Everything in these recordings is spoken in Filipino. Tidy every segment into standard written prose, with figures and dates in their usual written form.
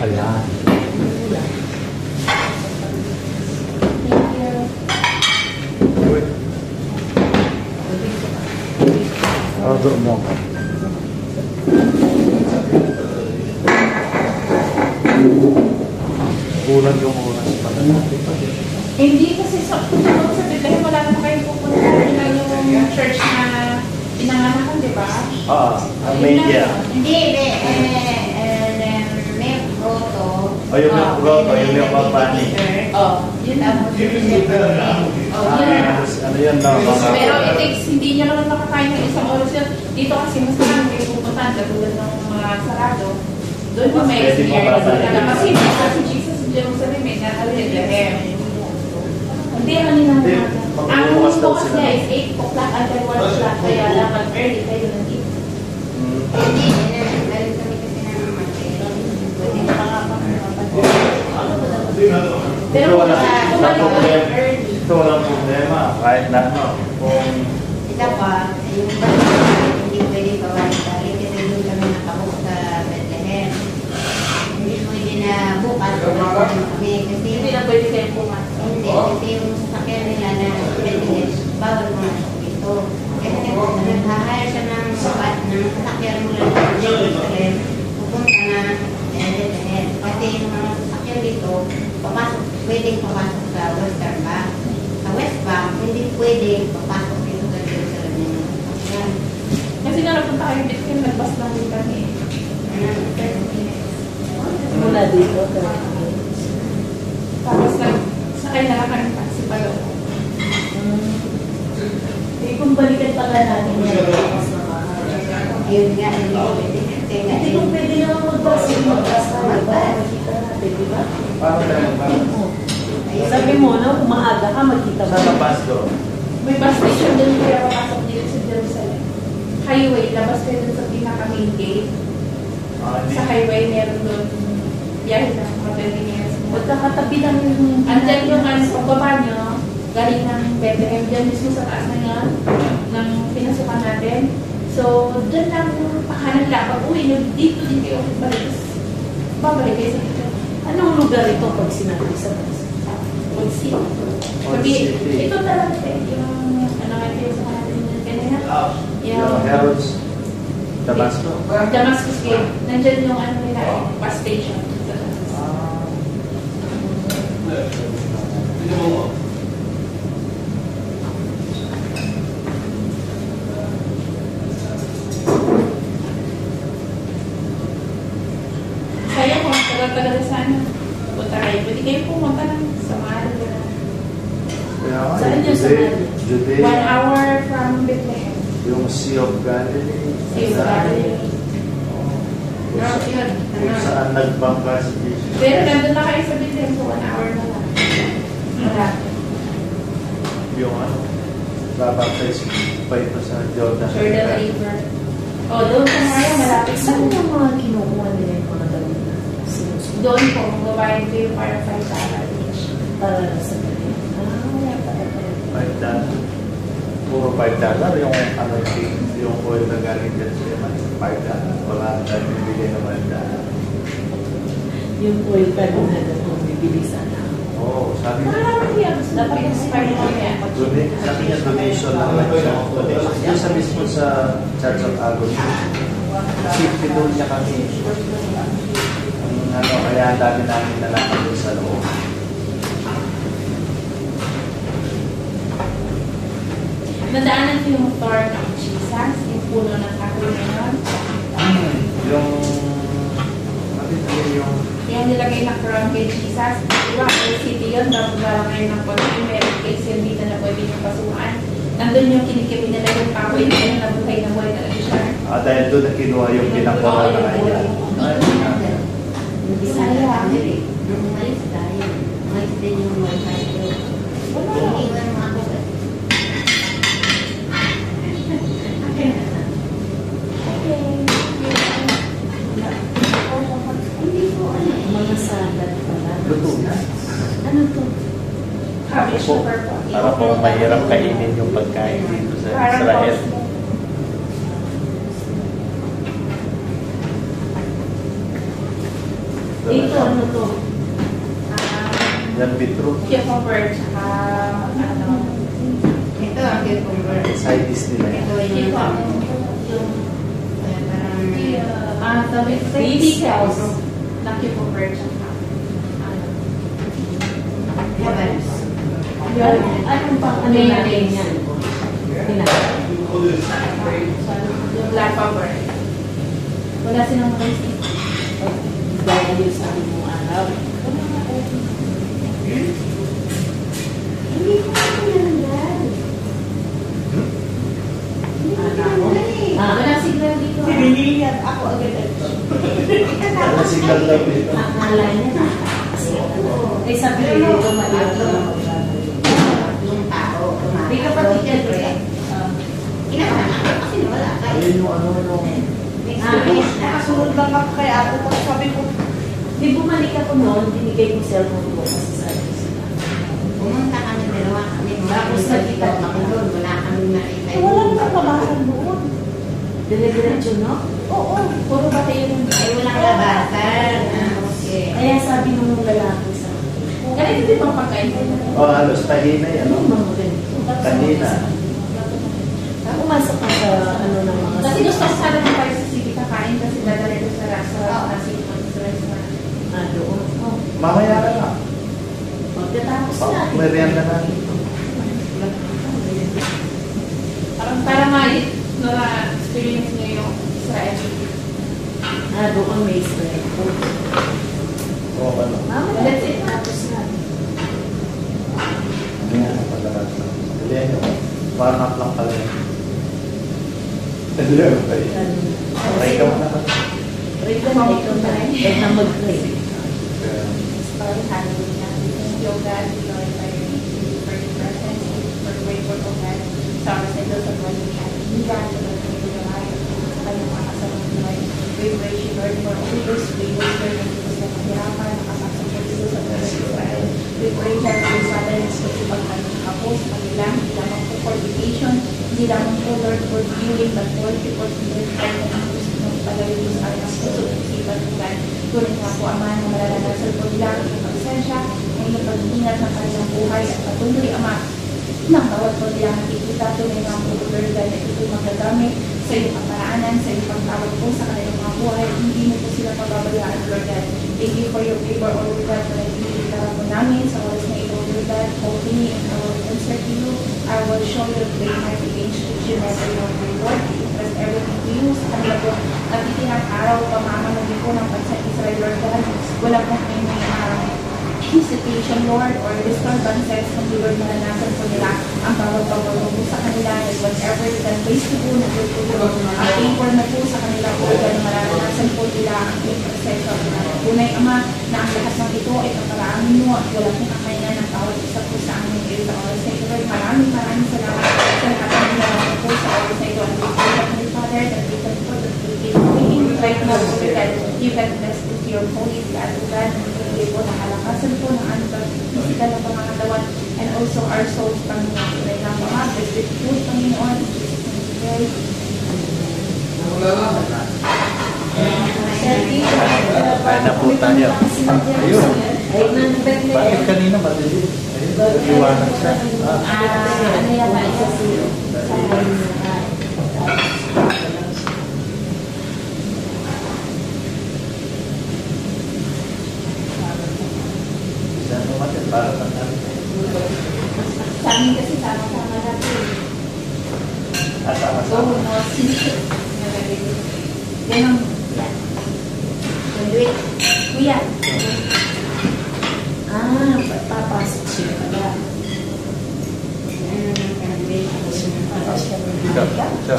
Ayan. Order mo. Kulang yung oras pala. Hindi kasi sa Bethlehem wala naman kayong pupunta. Yun lang yung church na pinanganakan, di ba? Ang media. Hindi, may proto. O yung proto, yung may papani. Yun Tapos yung Ano yan na? Pero it takes, hindi nyo naman makakain ng isang oras yun. Dito kasi mas marami kayo pupuntahan, katulad ng mga sarado. Doon yung may experience talaga. Kasi si Jesus in Jerusalem, may nakali Bethlehem. Hindi, kanina Hindi, ang pagbubukas daw bukas sila. niya is 8 o'clock until 1 o'clock. Kaya dapat early kayo nandito. Hindi, galing kami kasi ng market. Pwede na Pero wala bumalik problema. early. Ito walang problema. Kahit na ano. Kung Isa pa, yung bus hindi pwede pawali-tali kasi doon kami nakabuk sa Bethlehem. Hindi pwede na bukas kami kasi Hindi na pwede kayo pumasok. hindi kasi yung sasakyan nila na Bethlehem bawal pumasok dito. Kasi nag-hire siya ng sasakyan mula sa Bethlehem pupunta na Bethlehem. Kasi yung mga sasakyan dito papasok, pwedeng papasok sa Western Bank. Sa West Bank, hindi pwedeng papasok dito sa Jerusalem yung mga sasakyan. Kasi nga napunta kayo dito, kaya nagbas lang din kami. Mula dito. Tapos sakay na lang kami ng taxi pa doon. Eh, kung balikan pa nga natin yan, mas Yun nga, hindi pwede. Kasi nga, hindi kung pwede naman mag-bus tayo para makita natin, di ba? paano tayo magpapalabas? Sabi mo, no, kung maaga ka, magkita Sa ba? labas doon. May bus station doon kaya papasok dito sa Jerusalem. Highway, labas kayo doon sa pinaka-main gate. Hindi. Sa highway, meron doon biyahe na mga 20 minutes. Magkakatabi lang yung... Andyan yung pagbaba nyo, galing ng Bethlehem, dyan mismo sa taas na nga, ng pinasukan natin. So, dyan lang yung pakanan lang. Pag uwi nyo, dito din kayo balik. Babalik kayo sa dito. Anong lugar ito pag sinabi sa bus? Old City. Sabi, ito talaga yung ano nga yung sa natin yung kanina. Yung Herod's Tabasco. Damascus Gate. Nandyan yung ano nila, bus station. Kaya kung tagal-tagal na sana, punta kayo. Pwede kayo pumunta ng Samaria. Kaya nga, Saan yung Samaria? 1 Judea. hour from Bethlehem. Yung Sea of Galilee. Sea of Galilee. Kung saan nagbangka si Jesus. Pero nandun na kayo sa Bethlehem, so 1 hour na lang. Malapit. Yung ano, babaptize pa ito sa Jordan. Jordan River. O, doon sa Samaria, malapit na. Saan yung mga kinukuha nila yung mga damit na sinusunod? Doon po, magbabayad kayo para $5 each. Para sa kanila. Wala pa tayo. $5. Puro $5 yung ano yung oil na galing dyan sa Yaman. $5. Wala na tayo bibigay na $5. Yung oil pa na kung bibili sana. Oo, sabi niya. Marami yan. Dapat inspire mo yan. Sabi niya donation lang lang siya. Donation. Yung sa mismo sa Church of Agony. Safety doon niya kami. Ano, kaya ang dami namin nalaman doon sa loob. Nadaanan ko yung thorn of Jesus, yung puno ng kahoy na yun. Yung yung Yung nilagay na crown kay Jesus. Diba, ang city yun, dapat lang ngayon ng konti, meron case yun dito na pwede yung pasukan. Nandun yung kinikipin nila yung kahoy na yun, nabuhay na buhay talaga siya. dahil doon na kinuha yung pinakura na kanya. Bisaya, nung umalis tayo. Umalis din yung wifi ko. Iniwan mo ako. Hindi ko ano. Mga salad pala. Luto na. Ano to? Cabbage na purple. Para po mahirap kainin yung pagkain dito sa Israel. Dito, ano to? Yan, beetroot. Cucumber, tsaka ano, Ito ang cucumber. Side dish nila yan. Ito yung parang sabi ko, details na cucumber, tsaka ano. herbs. Anong pang ano natin yan? Yung black pepper. Wala silang rice. Dahil yung sa mong araw. Hindi ko yan. Wala signal dito. Sinilihan ako agad. Wala signal daw dito. Akala niya na. Eh sabi ko dito maliit Yung tao. Di ka pa teacher, Dre? Kinakahan ako kasi wala ka. Ayun yung ano, yung... Nakasunod lang ako kay ate. Tapos sabi ko, Di bumalik ako noon, binigay ko cellphone ko kasi sa akin sila. pumunta kami dalawa kami. Tapos nakita ako doon. Wala kami nakita. Wala naman labasan doon. Dire-diretso, no? Oo. Puro ba kayo yung Ay, walang labasan. Okay. Kaya sabi nung lalaki sa akin, ganito din bang pagkain? Oh, halos tahina yan. ano No? mga ganito? Tahina. Pumasok ka sa ano ng mga... Kasi gusto ko sana ng tayo sa city kakain kasi dadali ko sa restaurant na seafood sa restaurant. doon. Oh. Mamaya na lang. Pagkatapos natin. Merienda na. Para ma-experience nyo yung Israel. Doon may Israel. Oo, ano. Mama, That's it. tapos na. Ayan, pagkakas na. Ayan yung parang lang pala yun. Ayan, okay. Try ka mo naman. Pray ka na ikaw na. Kahit na mag-pray. Sorry, hallelujah. Thank you, God. We glorify your name. Thank you for your presence. Thank you for the grateful, oh God. Sa oras na ito sa buwan ni Hallelujah. Sa buwan ni Hallelujah. Sa kanyang mga kasamang buhay. We praise you, Lord, for all this. We whisper na dito sa kahirapan. Nakasaksak po dito sa buwan ng Israel. We pray that your Father is to ipagkanin ako sa kanila. Hindi lamang po for education. Hindi lamang po, Lord, for viewing, but Lord, because we will try na ang gusto ng pagalilis ay ang puso at isipan ng God. Ngunit nga po, Ama, na malalanasan po nila ang iyong presensya, ang iyong pag-iingat ng kanilang buhay at patuloy, Ama, ng bawat po nila nakikita, tunay nga po, Lord, dahil ito magagamit sa iyong kaparaanan, sa iyong pagtawag po sa kanilang mga buhay, hindi mo po sila pababayaan, Lord God. Thank you for your favor, O Lord God, na nagpipita po namin sa oras na ito, Lord God, hoping and I will answer to you. I will show you the great might against each and every one of you, Lord. Trust everything to you sa kanila po. Natitihang araw, pamamamagin po ng bansa Israel, Lord God. Wala pong may hesitation, Lord, or disturbances kung di Lord malanasan po nila ang bawat pagbabago sa kanila and whatever that ways to do, nagtutulong ang favor na po sa kanila po dahil maranasan po nila ang iyong proseso. Tunay, Ama, na ang lahat ng ito ay kaparaamin mo at wala pong kakayanan ng bawat isa po sa amin ngayon sa oras na ito. Lord, maraming salamat sa lahat ng ginagawa po sa oras na ito. And we pray that my Father, that we can put the right now, so that you can bless with your holy blood, O God, and bigay po ng kalakasan po ng ano physical na pangangatawan and also our souls, Panginoon. Tunay na mga blessed with food, Panginoon. In Jesus' name we pray. Kaya na po tayo. Ayun. Ay, nandang Bakit kanina madilim? Ayun, iwanan siya. ano yan, isa zero. Isa naman, para naman. Sa amin kasi sama-sama natin. Asama-sama. So, no, sinisip. Yan ang Conduit. kuya. Papasok siya pala. Conduit. Ikaw, siya.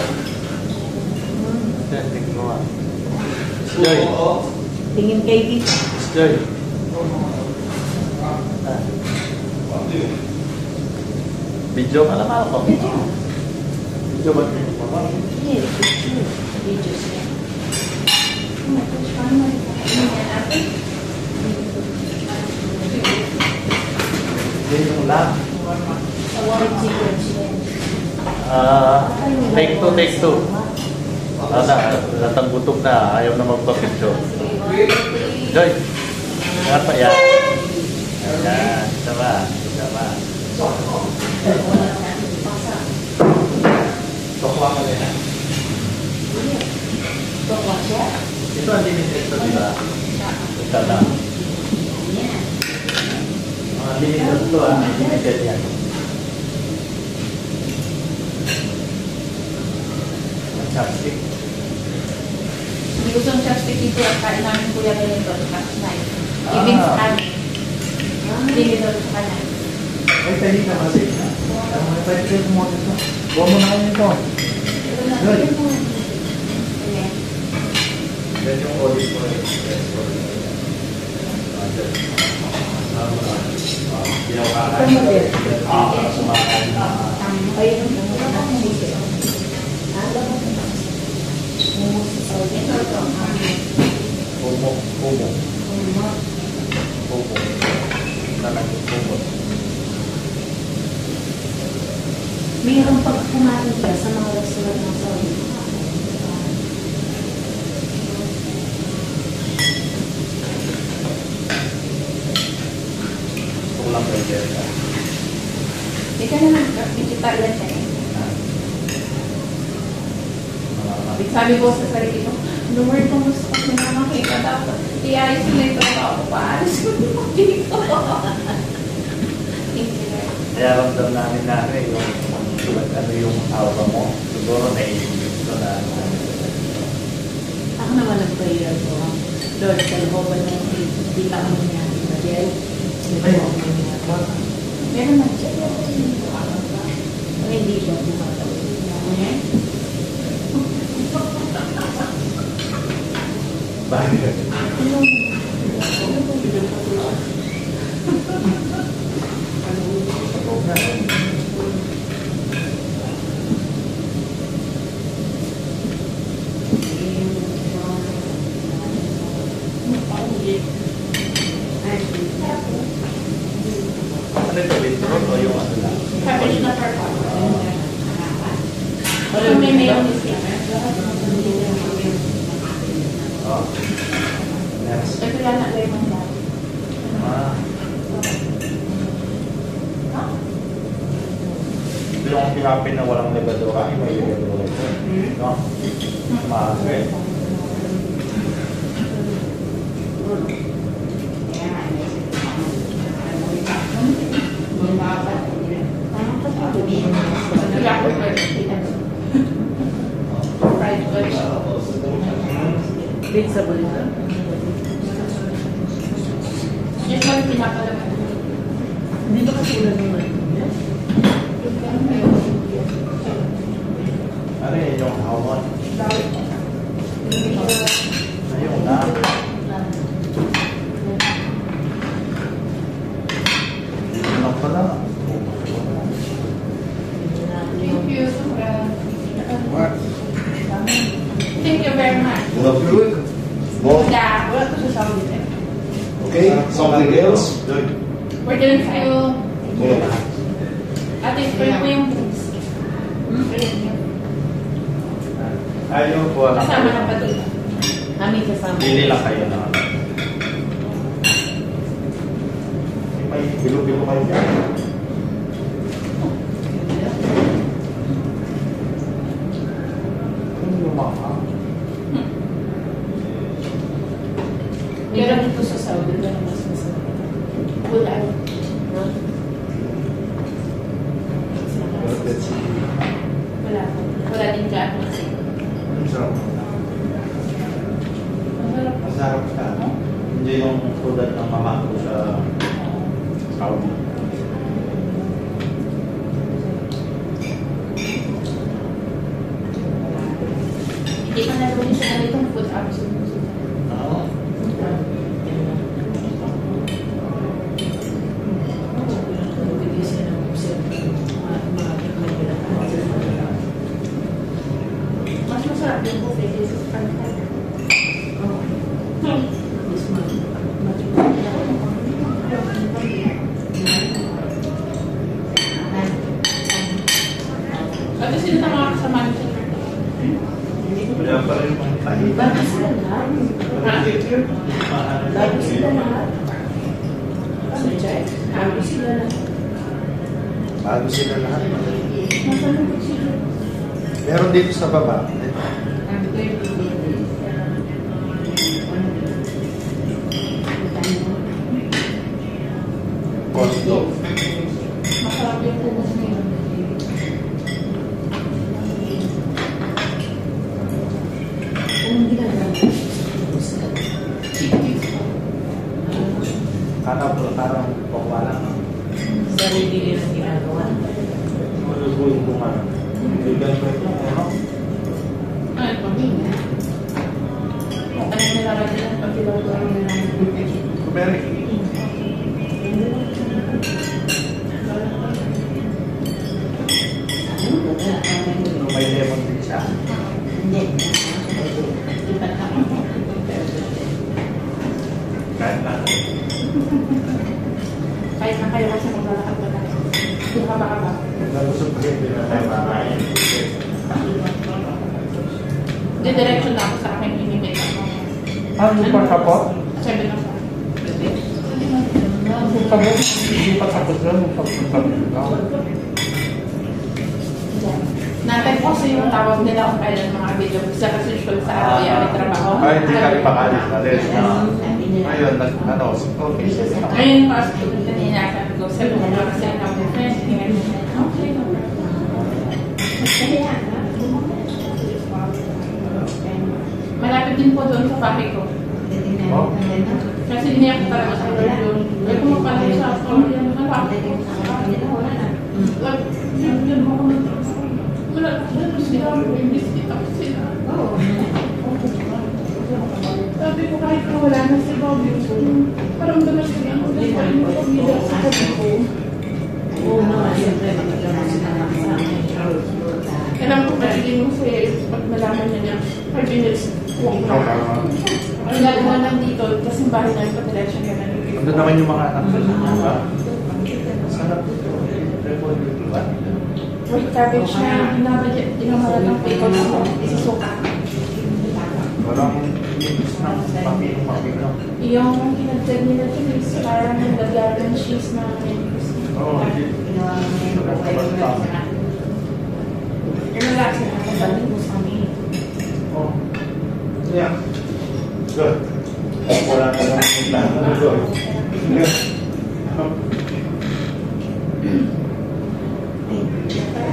Siya, tingin mo nga. Joy. Tingin kay dito. Joy. Video ka naman ako. Video ba? Yes, video siya. Paano yan natin? Hindi yung lang. Take two. Natanggutom na. Ayaw na magpa-picture. Joy. Angat pa yan. Ayan. Sama. Sama. Tokwa ka rin. Tokwa siya. Ito ang limited to, di ba? Ito na. Mga limited to, limited yan. Chopstick. Hindi gusto ng chopstick dito at kain namin kuya ngayon ito. Last night. Even sa kanin. Hindi nito sa kanin. Ay, pwede ka kasi. Pwede kayo kumote ito. Buwan mo na kayo nito. Good. Yan yung audit mo. Mayroon pag kumain ka sa mga restaurant ng Saudi. Kulang pwede. Hindi ka naman vegetarian ka eh. Sabi ko sa sarili ko, Lord, kung gusto ko siya na makita dapat, iayos na ito ako, paalis ko dito. Thank you, Lord. Kaya ramdam namin namin yung ano yung aura mo. Siguro gusto na Ako naman nag-prayer ko. Lord, kalooban mo hindi ka mo niya. Dahil, Meron na siya. hindi siya pumatawid. bakit? Ano ito? Withdrawn o yung ano lang? Cabbage na purple. Pero may mayonnaise yan. Oh. Next. Ito yan na lemon yan. Ah. Pero ang pinapin na walang legadura, ay may legadura ito. No? Maaga eh. Kaya ako fried fish. Big sa bulita. Yan ba yung pinapalaman? Hindi ba kasi ulan naman? Ano yun yung hawon? Ayun na. Dito lang pala. Thank you. What? Thank you very much. More? Yeah, wala ko sa Saudi eh. Okay, something else? We're gonna tayo. More. Ate, pwede ko yung books. Ayaw po. Kasama na pa dito. Kami kasama. Pili lang kayo na. May bilo-bilo kayo dyan. Pero dito sa Saudi, wala mas masarap. Wala. Wala. Wala din dyan. Masarap. Masarap. Masarap ka. Hindi yung tulad ng mama ko sa Saudi. Hindi pa nalunin sa ganitong food option. Oo. Mas masarap yung buffet kaysa sa pantay. At sino na mga kasama niyo sa Wala pa rin pang tayo. Bago sila lahat. Ha? Bago sila lahat. subject. Bago sila lang. Bago sila lahat. Masalunod sila. Meron dito sa baba. Costo. Masarap yung pumus ngayon. Anong ginagawa? Karang pokwa lang. Sarili ng ginagawa. Malubuhin ko nga. Bigyan ko ito. Ano? Ay, pamilya. Ano yung nilalagay ng pagkilagawa nila? Kumeri. May lemon din siya. Kahit na. Kahit na kayo kasi maglalakad ba tayo? Yung haba-haba. Nagusog ko hindi na tayo makain. Didirection na ako sa akin inimik ako. Ano pa tapos? Sabi na sa Sabi, hindi pa tapos lang yung pagsasabi ko. natin kasi yung tawag nila kung kailan mga video sa residual sa araw-araw trabaho. Ay, hindi ka rin makalis. Ngayon, ano, okay. Ngayon yung mga student kanina, sabi ko, sabi ko na kasi ang friends, okay. Malapit din po doon sa bahay ko. Kasi iniyak ko talaga sa doon. Ay, kumapalay sa story yan. Yun mo ko wala sila. Sila. Sabi ko kahit na wala na si Bobby ko. Parang damas ko lang. Sa sabi ko. Oo naman, siyempre magkakaroon sila ng Alam ko ba, hindi mo sa'yo pag nalaman niya niya 5 minutes walk lang. Ang gagawa lang dito, kasi bahay namin pa-direction ka na. Ano naman yung mga anak sa sarap dito. White cabbage na dinamalat ng pickles ko, isasuka. Walang inis ng papino. Yung kinagtag nila ito is parang nagdagyan ng cheese na Oo, hindi. relax na ako, balik mo sa amin. Oh. Yeah. Good. Wala ka lang yung plano. Good.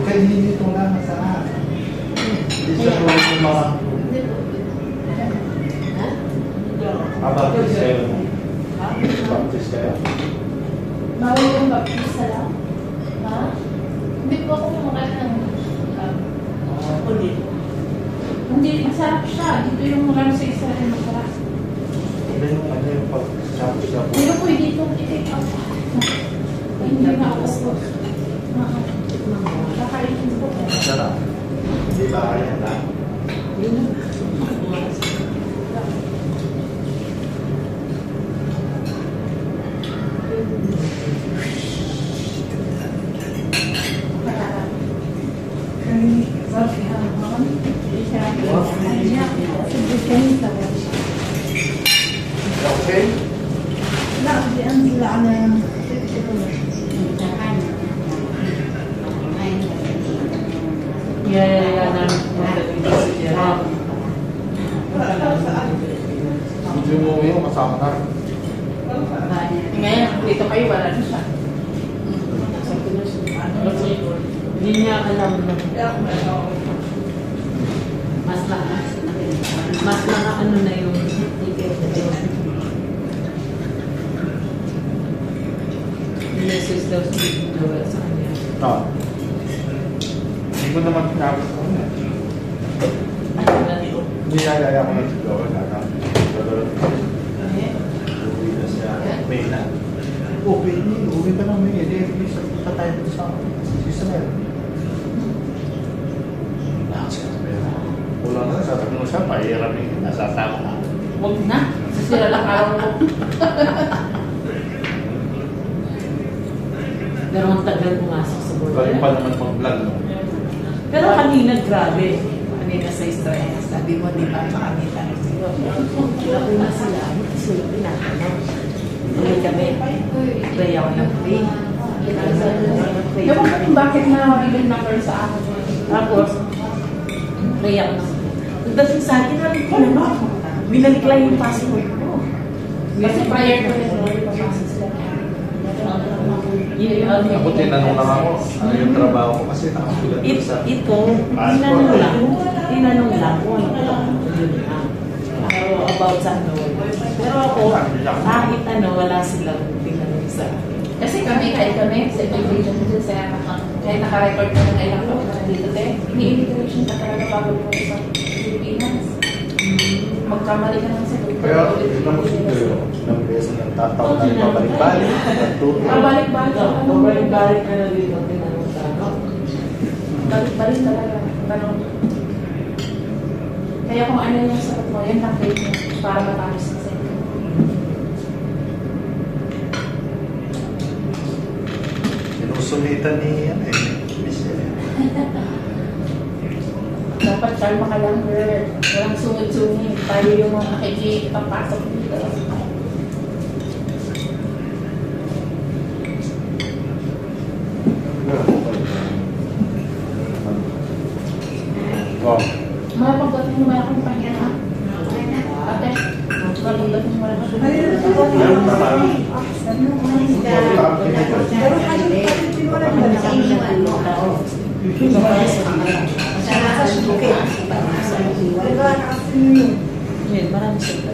Kaya hindi ito lang masarap. Hindi sa tulad yung mga baptist kayo. Baptist kayo. Bawal yung baptista lang? Ha? Hindi po ako kumakain ng ulit. Hindi, masarap siya. Dito yung lang sa isa rin masarap. Iba yung ano yung pag-sabi-sabi. Pero pwede itong i-take out. Hindi na ako po. Kakain ko po. Masarap. Hindi ba kaya na? Okay? Yaya na magaling si Gerald. Hindi mo yung kasama na. Ngayon, dito kayo, wala na siya. Hindi niya alam na mas na ano na yung ticket na yun. Message daw si Joel sa kanya. Oo. Hindi ko naman pinapos ko na. Ano na ito? Hindi nalala ko na si Joel. Uwi na siya. May na. Uwi ka na may. Hindi sa tayo sa Israel. Kulang na, sabi mo siya, mahirap yung nasasama ka. Huwag na. Sasira lang araw ko. Pero ang tagal pumasok sa Galing board. pa naman mag-vlog, no? Pero kanina, grabe. Kanina sa Israel, sabi mo, di ba, makamita na sila. Una sila, sila pinatanong. Hindi kami. pray ako ng pray. Ewan ko kung bakit na bigay number sa akin. Tapos, pray ako ng pray. Pagdating sa akin, walang kinamot. Binalik lang yung passport ko. Kasi prior ko rin, hindi pa pasok sila. Ako tinanong lang ako, ano yung trabaho ko kasi nakasulat ko sa... Ito, tinanong lang kung ano yun lang. Pero about sa ano. Pero ako, kahit ano, wala silang tinanong sa akin. Kasi kahit kami, sa immigration dito sa kahit naka-record na ng ilang taon na dito, ini-immigration ka talaga bago mo sa Pilipinas. Magkamali ka ng sagot. Kaya, tignan mo siguro yun. Ilang beses ng tataw na pabalik-balik. Pabalik-balik. Pabalik-balik na lang dito, tinanong sa ano. Balik-balik talaga. Tanong. Kaya kung ano yung sagot mo, yan lang kayo para matapos na sa'yo. Sinusulitan ni Michelle. Dapat kalma ka lang, girl. Walang sungit-sungit. Tayo yung mga nakikipapasok dito. Oh. Mapagdating mo ba akong pahinga, ha? Ate, mapagdating mo ba akong Meron naman. Yun, marami sila.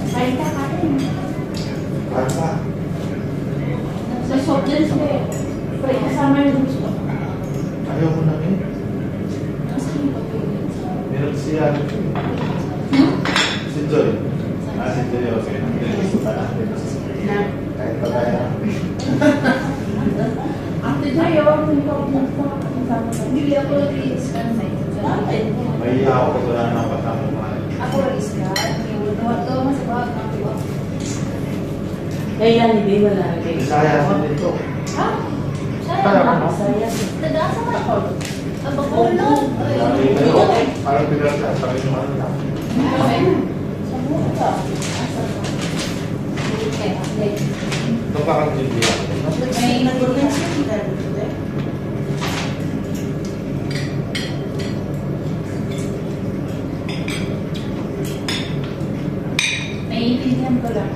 Kain ka, kain. Asa? Sa soft drinks mo eh. Pre, kasama yung gusto. Ayaw mo na rin. Kasi yung pagkain. Meron siya. Si Joy. Si Joy. Okay. Gusto ka natin. Kahit pa tayo. Ate Jayo, hindi ko kasama. Hindi ako rin sa May ihaw ko wala nang kasama mo. ako rin ka. Ito, mas bawag na ako. Kaya hindi wala rin. Bisaya din dito. Ha? Saya. Nagasa ka ako. Ang bagulo. Sabi kayo, parang pinagkat. Sabi nyo ano lang. Sa mukha. Ito pa kang Julia. May nag-urgency. Naiintindihan ko lang.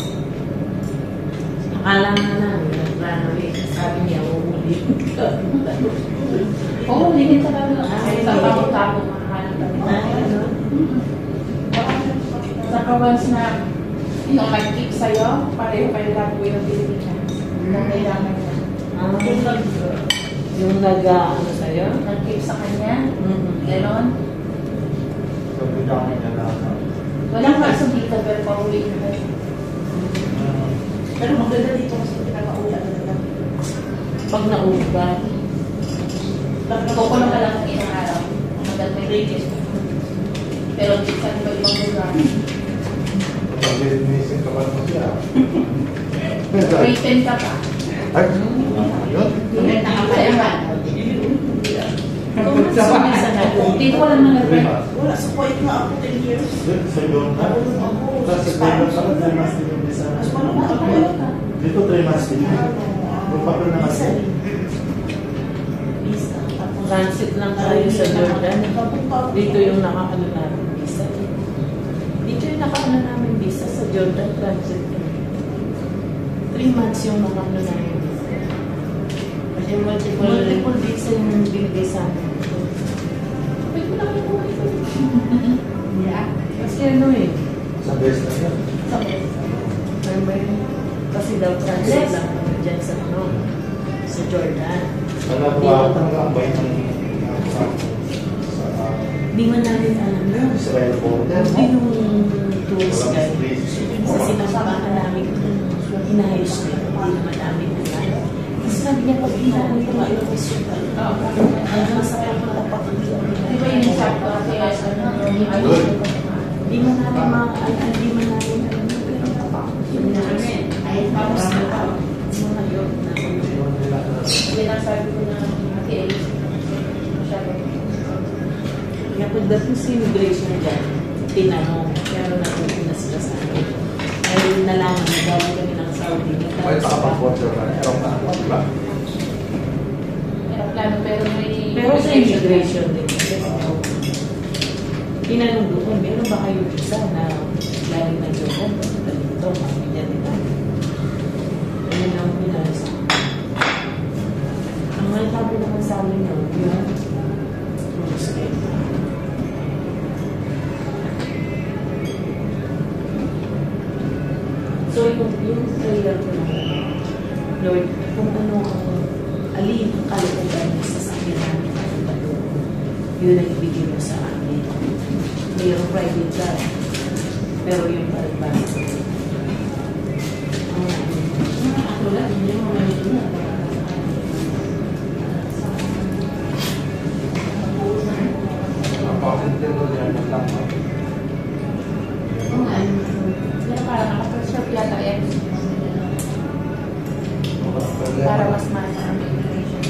Akala nga namin, nag-runaway. Sabi niya, uulit. Oo, hindi talaga. Sa tapo-tapo makahanap kami. Saka once na yung mag-keep sa'yo, pareho kayo gagawin ng Pilipinas. Nung kailangan niya. Yung nag-ano sa'yo? Nag-keep sa kanya, gano'n. Sabi kami niya na. Walang kaso dito, pero pauwi na kayo. Pero maganda dito kasi pinaka-ula talaga. Pag naugat. Kukulong ka lang ng ilang araw. Maganda may rages. Pero sa iba-ibang lugar. Sabi nising ka ba mo siya? Written ka pa. Ay, yun. Kaya ba? Kung masama sa natin. Dito ko lang nag-write. Wala, sa Kuwait nga ako 10 years. Sa yun na. Tapos sa yun na pala 3 months din yung visa. Mas parang ako. Dito 3 months din. Yung papel na kasi. Transit lang tayo sa Jordan. Dito yung nakakano namin visa. Dito yung nakakano namin visa sa Jordan transit. 3 months yung nakakano namin visa. Kasi multiple visa yung binigay sa amin. Pwede mo lang yung ito. Yeah. Kasi ano eh. Sa best na yun. Sa best. Kasi daw transit lang kami dyan sa ano. Sa Jordan. Nagawa ko ng ambay ng Di man namin alam yun. Israel border. Hindi yung tourist Walang guide. streets. Sa sinasabahan namin, inayos niya. Hindi naman namin alam. Kasi sabi niya, pag hinaan ko nga yung mission. Hanggang sa papunta pa kung Di ba yung sabi ko kasi Good. Hindi man namin hindi man namin alam. Pero hindi namin. Ay, tapos na. Mga sinasabi ko na matiayos. Masyado. Kaya pagdating sa immigration dyan, tinanong, pero natutunan sila sa akin. Ay nalaman na daw kami ng Saudi. May nakapag-water ka. Aeroplano, di ba? Aeroplano, pero may... Pero sa immigration din. Tinanong doon, meron ba kayo isa na galing na Jordan? Dito, pamilya nila. Ayun lang pinasa. Ang mga sabi naman sa amin yun, yung Muslim. So, yung prayer ko na, Lord, kung ano ang alin ang kalooban mo sa sakin namin at yun ang ibigay mo sa amin. Mayroong private God, pero yung parang ako lang, hindi mo manituna. Napaka-intendo niya ng lang. Pero parang naka-preserve yata yan. Para mas marami information.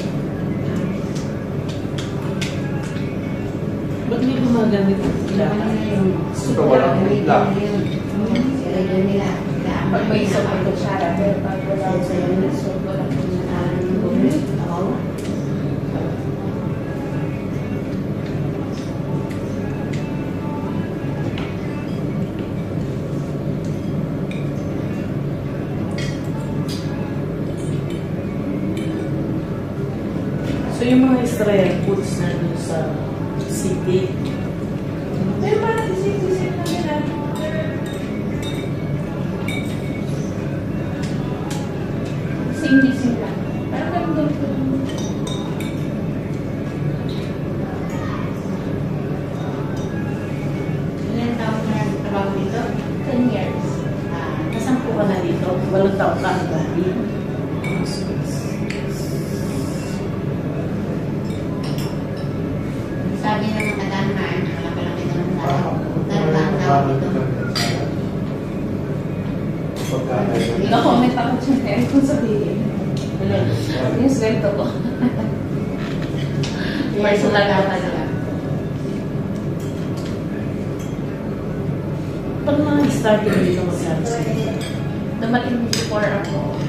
Ba't may gumagamit sila? Ito walang lang. Pag may isang pagkasyara, pero pag wala sa iyo, so wala po So yung mga Israel foods na dun sa city, pero parang isip-isip na nila. Sing-sing lang. Parang ganun ganito. Ilan taon na trabaho dito? 10 years. Nasaan po ka na dito? 8 taon ka ang gabi. Sabi ng mga taga-Anman, malaki-laki na ng tao. Dalawang tao dito. Naka-comment ako dyan eh. Kung sabihin. Yung sweldo ko. Personal na talaga. Pag mga starting dito magsabi sila. Dumating before ako.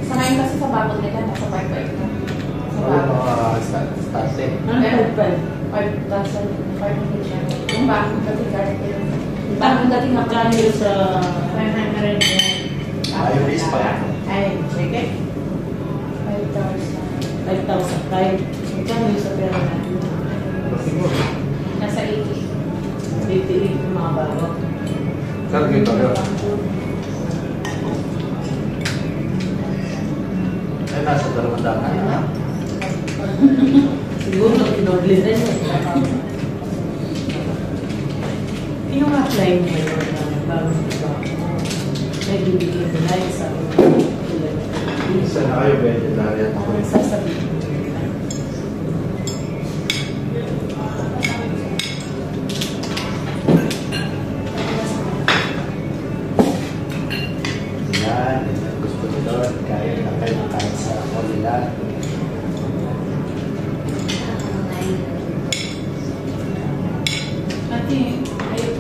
Sa ngayon kasi sa bakod nila, nasa 5.5 na. Sa Wala bakod. mga starting. Ano pa? 5,500 siya. Yung bakod dati garden. Bakod dati Magkano magkano yun sa 500 Ayaw is pa. Ay, sige. 5,000. 5,000 kahit magkano yun sa pera natin? Siguro. Nasa 80. 88 yung mga bago. Saan dito yun? Ay, nasa 200 na. Siguro kinoble na yun. Yung apply mo ngayon na bagong trabaho mo, may bibigyan nila yung sabi mo. Isa na kayo, vegetarian ako. Ang sasabihin mo nila. Yan, gusto nito, kaya na kayo na kahit sa kanila. Ate, ayun.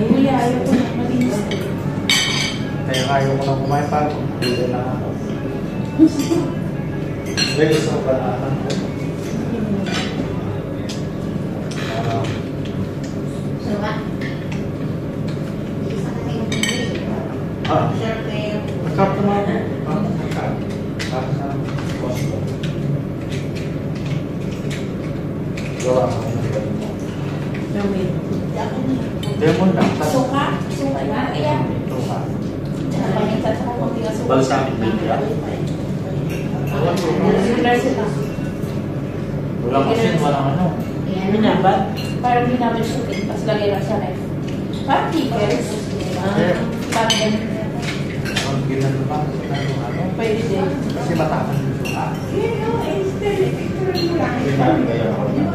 Ay, ayaw ko na malinis. Kaya ayaw ko lang kumain para hindi lang ako. May gusto ko pa na ako. So, ba? Isa kasi yung pili. Ah, Sir, kayo. nagkap naman ako. Nagkap. Tapos sa Costco. Gawa ako ng ganun mo. Lemon lang. Suka? Suka na? Ayan. Ito ka. Paminsan sa konting asuka. Balsamic media. Similar sila. Walang asin, walang ano. Yan. Minabat? Parang ginamit siya din. Tapos lagay lang sa knife. Parang pickles. Parang ganun. Ang ginano pa sa ano. Pwede din. Kasi matapang yung suka. Ginano kaya ako ng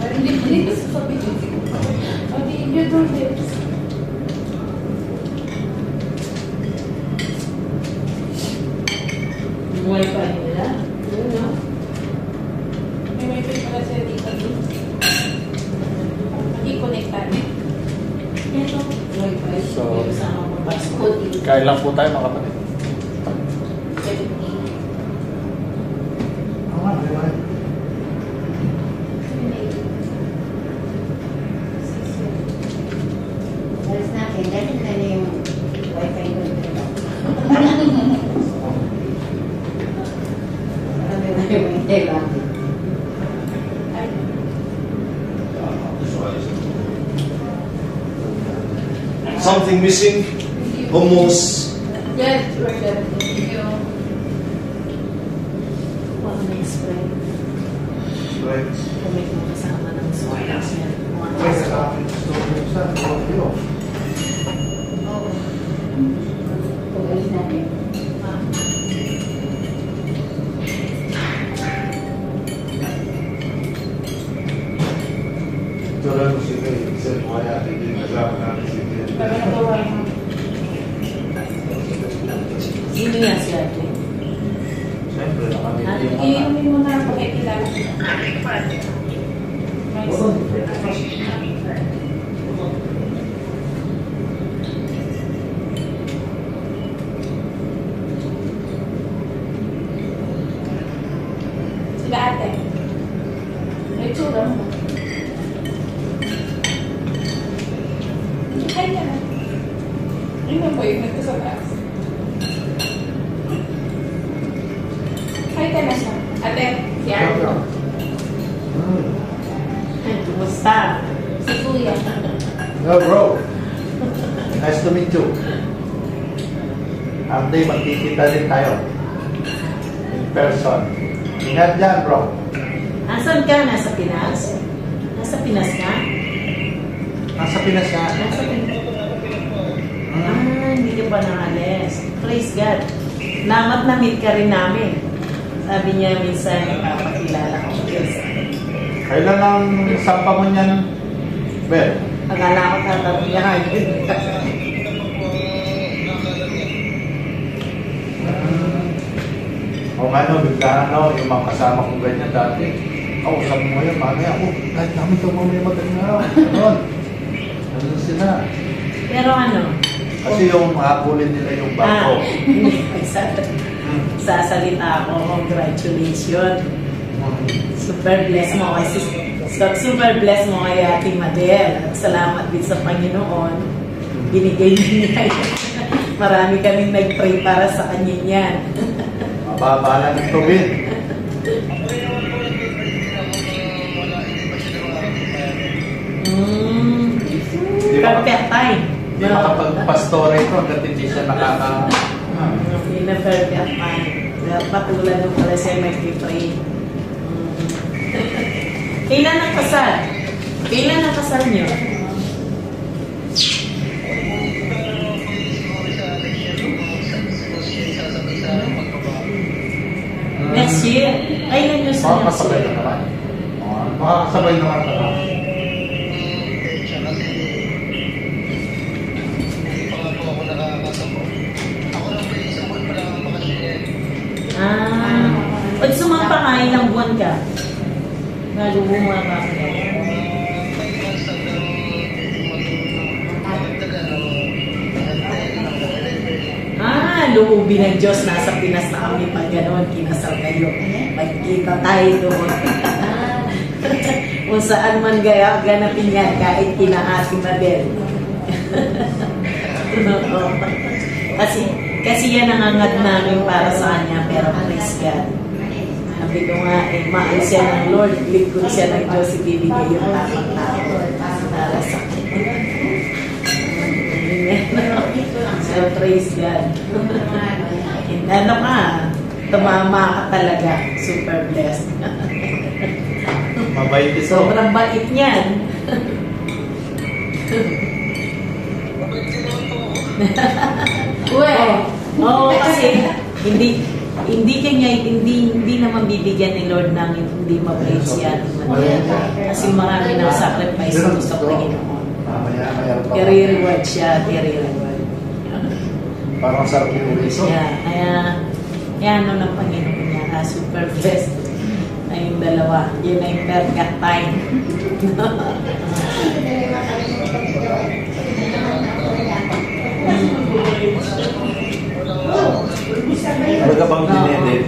Hindi ko sasabihin. Okay, you do this. wifi nila. Yun, no? May wifi pala sila dito. I-connectan. Ito, wifi. So, Kasama mo passport. Kain lang po tayo mga kapatid. Alas natin, dahil na yung wifi ko. Marami na yung wifi natin. Something missing? Hummus. Yes, we're good. Thank you. Huwag na spray. Kung may kasama ng soya. Alas natin. Pero nagawa mo. Sino yan si ate? Siyempre, Iinumin mo na pakikilala. May sila ate. May tsura mo. Hi ka na. Ano ba yung nagto sa taas? Hi ka na siya. Ate, si Ate. Kumusta? Si Kuya. No, bro. Nice to meet you. One day, magkikita din tayo. In person. Ingat dyan, bro. Asan ka? Nasa Pinas? Nasa Pinas ka? Nasa Pinas ka. Nasa Pinas. Hindi ka pa nakalis. Praise God. Namat na meet ka rin namin. Sabi niya minsan, nakapakilala ko. Yes. Kailan ang sampa mo niyan, Ben? Akala ko tatabihan. O ano, bigla yung mga kasama ko ganyan dati. Usap mo ngayon, mamaya ako, kahit namin ito mamaya madaling araw. Ganon. Ganon sila. Pero ano? Kasi yung habulin nila yung bago. Sasalita ako, congratulations. Super bless mo kasi super bless mo kay Ate Madel. At salamat din sa Panginoon. Binigay niya. Marami kaming nag-pray para sa kanya yan. Mababa lang ito, Ben. Perfect time. Hindi makapag-pastore ito hanggat hindi siya nakaka... Hindi na perfect time. Patulan mo pala siya mag-pray. Kailan ang kasal? Kailan ang kasal niyo? Next year? Kailan niyo sa next Makakasabay year? na naman. Makakasabay naman na naman. Pag sumampa ka, ilang buwan ka? Bago bumaba ka. Luubi ng Diyos, nasa Pinas na kami pag gano'n, kinasal kayo. Magkita tayo doon. Kung saan man ganapin yan, kahit kinahati Madel. Kasi yan ang angad namin para sa kanya, pero praise God. Sabi ko nga, mahal siya ng Lord, lingkod siya ng Diyos, ibibigay yung tamang tao para sa kanya. So, praise God. Ano ka, tumama ka talaga, super blessed. Mabait ito. Sobrang bait niyan. Oo, kasi hindi naman bibigyan ni Lord ng hindi mabait siya. Kasi marami ng sacrifice ito sa Panginoon. I-reward siya, i-reward. Parang sarap yung ulit. Kaya Yan ano ng Panginoon niya, super blessed. Na yung dalawa, yun na yung perfect time. Ano ka bang dinedit?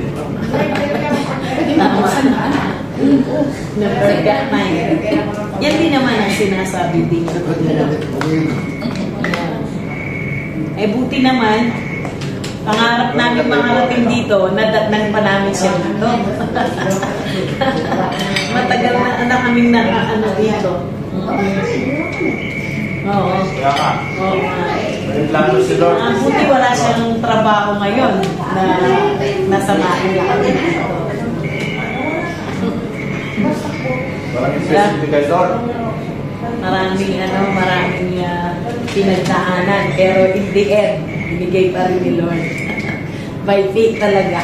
Tama. Na perfect time. Yan din naman ang sinasabi dito. Eh buti naman, pangarap namin makarating dito, nadatnan pa namin siya dito. Matagal na kaming ano dito. Oo. Kaya nga, Oo. may plano si Lord. Buti wala siyang trabaho ngayon na nasa Manila kami dito. Maraming specific kay Lord. Maraming pinagdaanan, pero in the end, binigay pa rin ni Lord. By faith talaga.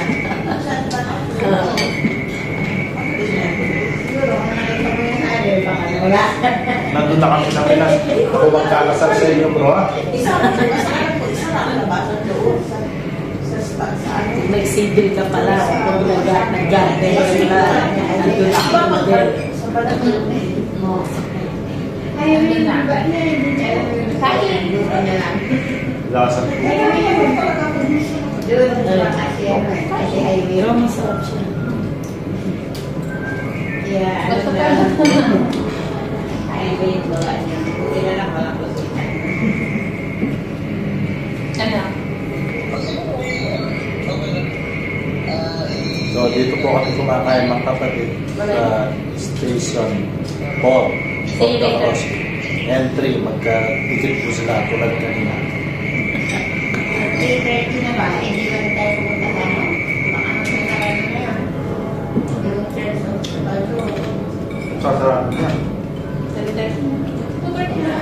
Wala. Nandun na kami sa Pinas. Ako magkakasal sa inyo, bro, ha? Isa lang labasan doon sa Nag-sidil ka pala. Nag-garden ka. Nandun ako din. Ayaw yun na. Kain. Lasan po. Doon kasi highway. Pero masarap siya. Yeah, ano na. Highway ko. Buti na lang wala ko sila. Ano? So, dito po kami kumakain mga kapatid sa Station 4. See you later. Entry, magka-ticket po sila tulad kanina. 3:30 na ba? Hindi ba tayo pumunta ka, no? Baka magkakaroon na yan. Yung church of Bago. Sasarap niya. 2:30 na.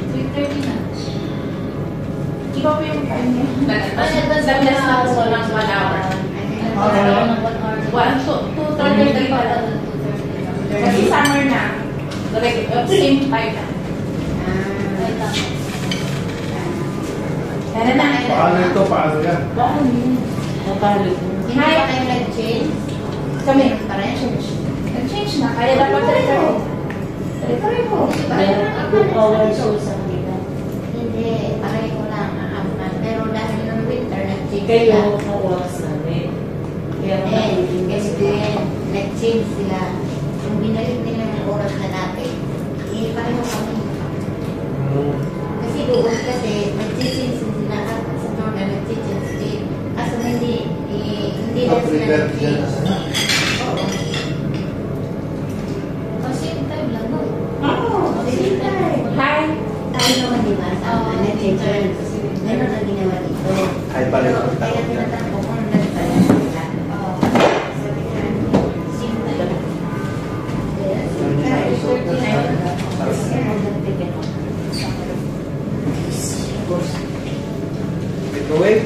3:30 na. Ikaw po yung time niya. Laglas na po ng 1 hour. 2:30 pa lang. Kasi summer na. Same time na. Tara na. Paano ito? Paano yan? Napalo. Hindi ba kayo nag-change? Kami. Parang Nag-change na. Kaya dapat tari-tari. Tari-tari ko. hindi, pareho lang ang pero dahil ng winter, nag-change Kayo, sila. kawas namin. Kaya Kasi din, nag-change sila. Yung binalik nila ng oras na dati, pareho kami. Kasi doon kasi, nag-change sila at sa Jordan, nag-change din. Kaso hindi na sila nag-change. Oo. Same time lang, no? Oo, same time. Hi. Tayo naman, di ba? Sa nag-change. Meron na ginawa dito. Ay, pala ito. Kaya tinatanong ko kung nagtala sila. Sabi ka, same time. Microwave?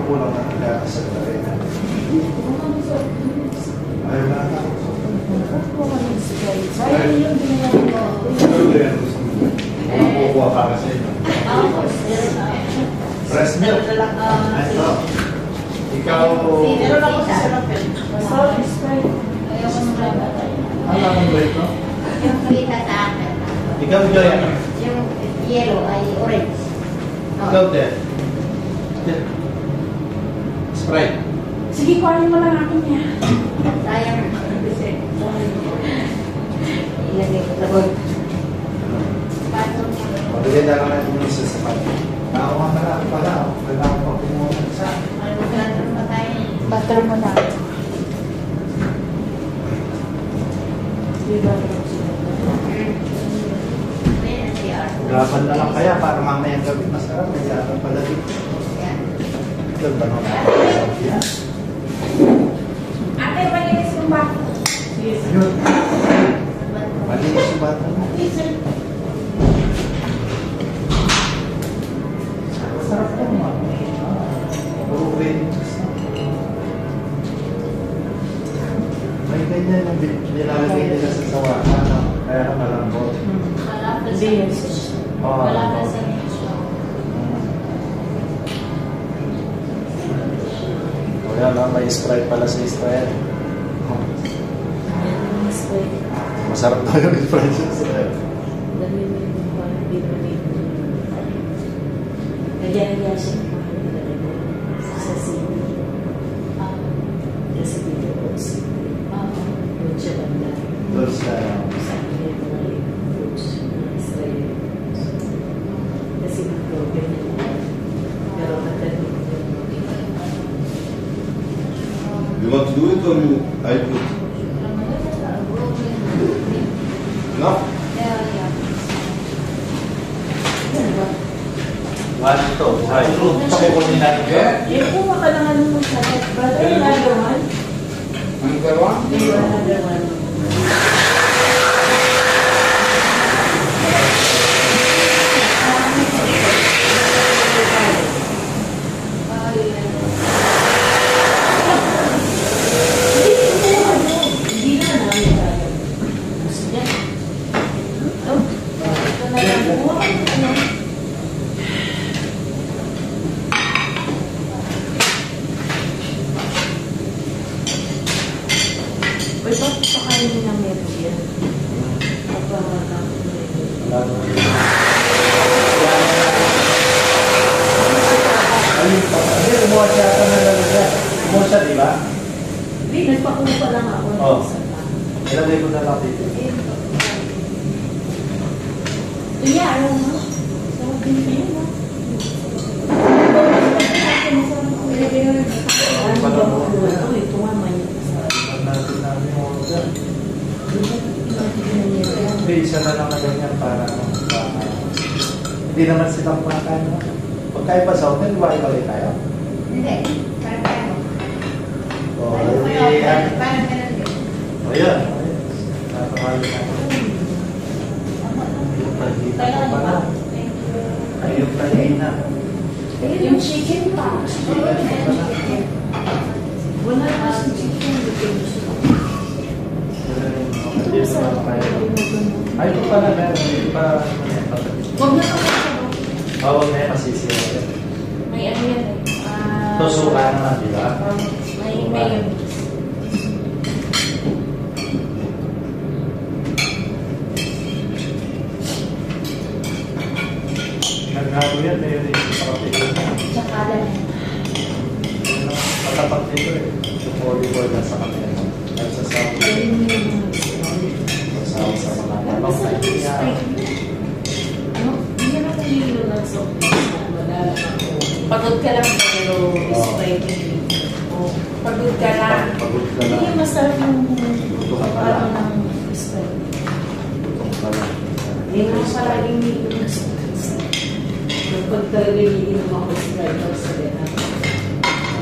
Kulang na nila sa rin. Ayaw na ata. Kukuha ka kasi. Fresh milk. Ito. Ikaw... Meron ako sa sarapin. Ayaw ko nung Ano naman ba ito? yung kita sa akin. Ikaw, Joy. Ano? Yung yellow ay orange. Ikaw, Ted. Sprite. Sige, kuhanin mo lang akin niya. Sayang. Ilagay ko sa bag. Patong niya. Mabigyan na lang natin yung isa sa pati. Ako nga pala. Kailangan pa kumuha sa Magkakaroon pa tayo. Butter mo na. Ayan, si Arthur. Laban na lang kaya para mamayang gabi masarap. Nagyaran pala dito. Yan. Ito ba naman? Yan. Ate, malinis yung bato. Ayun. Malinis yung bata mo. Sarap po mga. Puro green. Ganyan ang nilalagay nila sa sawa. Ano? Kaya ka malambot. Falafel sa Hindi. fish. Oo. Falafel sa fish. O yan, may Sprite pala sa Israel. Masarap daw yung Sprite sa Israel. Kaya siya sa city. Kasi dito po doon siya banda. Doon sa... Sa akin yung mga foods na Israel. Kasi mag-program nila. Pero matalim yung You want to do it or you? I do it. No? Ano to? Ay, pakukunin natin to. kuha ka lang ano mo sa brother, another one. Another one? Another one. Hindi na namin tayo. Gusto niya. Oh, ito na lang. Ano? Uy, bakit pakain mo ng meron yan? Hindi, umuha siya ata na lalagyan. Umuha siya, di ba? Hindi, nagpakuha pa lang ako. Oh. Ilagay ko na lang dito. Iya, ayaw mo. Sarap din siya, no? Ano ba mo? Ito nga, may Natin yung order. Hindi, isa na lang na ganyan para hindi naman silang kumakain. No? Pagkain pa sa hotel, iba-ibalik tayo. Hindi. Parang tayo. O, Parang ganun din. o yan. Napakali na. Ayun pala. Ayun pala na. yung chicken pa. Wala na sa chicken. Ay, ito pala meron. Ito pa. Huwag na ako. Huwag na yung masisira. May ano yan eh. Tusuka naman, di ba? May mayonnaise. Naghago yan, meron yung kapatid. Tsaka lang. Matapat dito eh. Yung volleyball na sa kanila. At sa sasaw sa mga lalong na iya. Ano? Hindi na nalilo ng soft drinks na madala ako. Pagod ka lang. Pero Sprite yung Pagod ka lang. Pagod ka Hindi lang. masarap yung Buto ka pala. parang ng Sprite. Butong ka lang. Hindi na palaging nito ng soft drinks. Pag talaga iinom ako Sprite or sa Lena.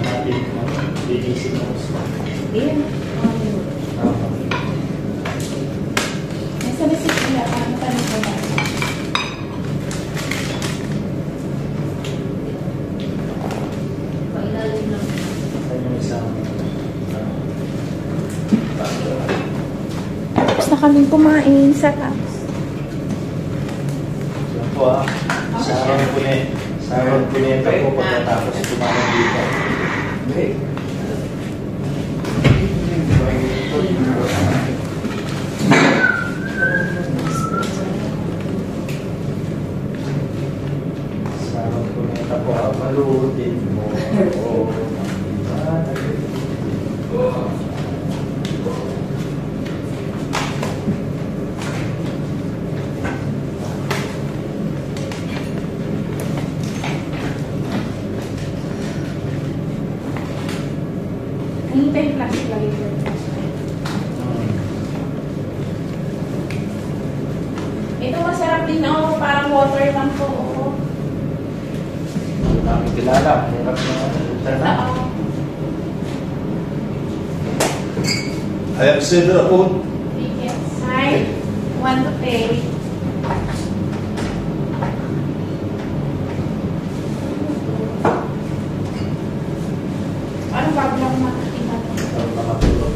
Natin, linisin mo sa Ayan. Nasa nasip nila. Paano ka nito ba? Pailalim lang. Ayun yung isang Tapos na kaming kumain sa house. yan po ah. Sarang puneta po pagkatapos kumain dito. Okay. Sarang puneta po ah. Malutin mo. Oo. Hintay yung plastic lagi ko. Ito masarap din ako. Parang water lang po. Dami kilala. Hirap na internet. Oo. I have said the code. Yes. Hi. Want to pay? Parang bago lang makikita. Para makatulog.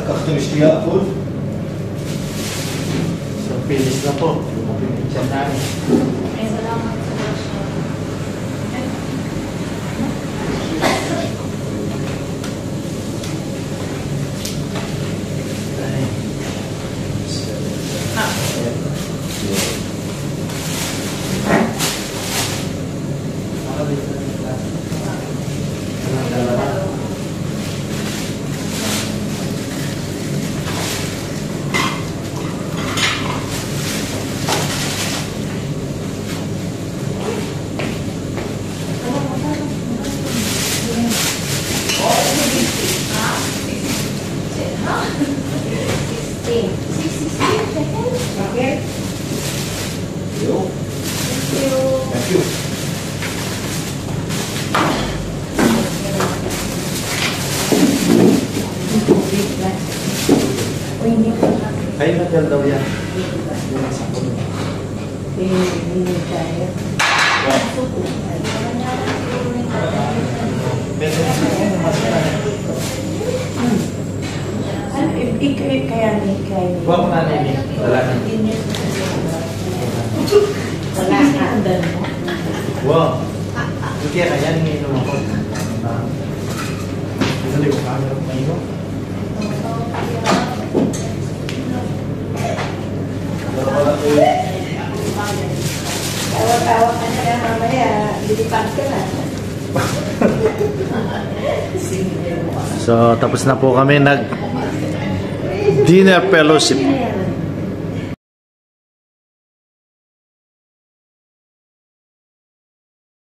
לקחתם שתייה אחוז? So, finish na po. Lumapit namin. Ay, salamat sa grasya. Thank you. Kayo na daw yan. Yung nasa puno. Kaya ni Huwag mo na nini. Wala na. Wala ka. Wow. Hindi ka yan. Ngayon ako. Hindi ko camera ko ngayon. Tawa-tawa ka na lang mamaya, lilipad ka na. So, tapos na po kami dinner fellowship.